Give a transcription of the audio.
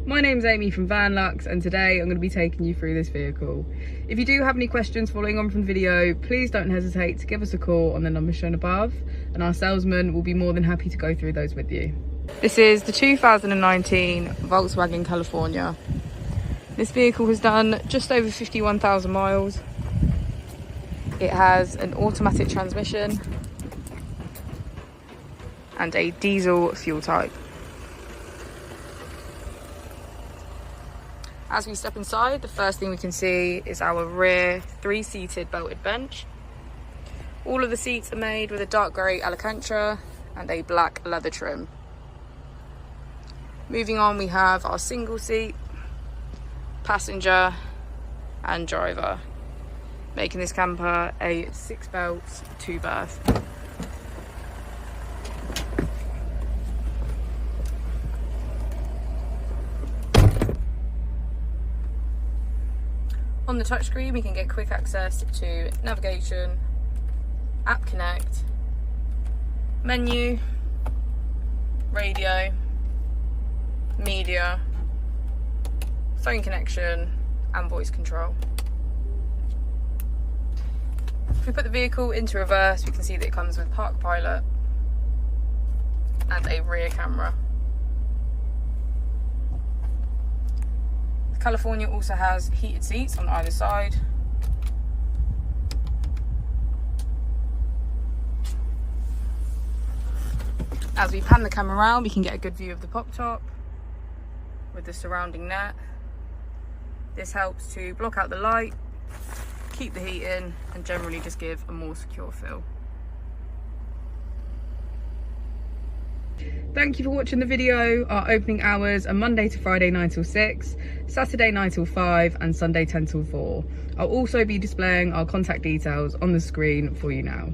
My name's Amy from Vanlux, and today I'm going to be taking you through this vehicle. If you do have any questions following on from the video, please don't hesitate to give us a call on the number shown above, and our salesman will be more than happy to go through those with you. This is the 2019 Volkswagen California. This vehicle has done just over 51,000 miles. It has an automatic transmission and a diesel fuel type. As we step inside, the first thing we can see is our rear 3-seated belted bench. All of the seats are made with a dark grey Alcantara and a black leather trim. Moving on, we have our single seat, passenger and driver, making this camper a 6-belt 2-berth. On the touchscreen, we can get quick access to navigation, app connect, menu, radio, media, phone connection and voice control. If we put the vehicle into reverse, we can see that it comes with park pilot and a rear camera. California also has heated seats on either side. As we pan the camera around, we can get a good view of the pop top with the surrounding net. This helps to block out the light, keep the heat in, and generally just give a more secure feel. Thank you for watching the video. Our opening hours are Monday to Friday 9 till 6, Saturday 9 till 5 and Sunday 10 till 4. I'll also be displaying our contact details on the screen for you now.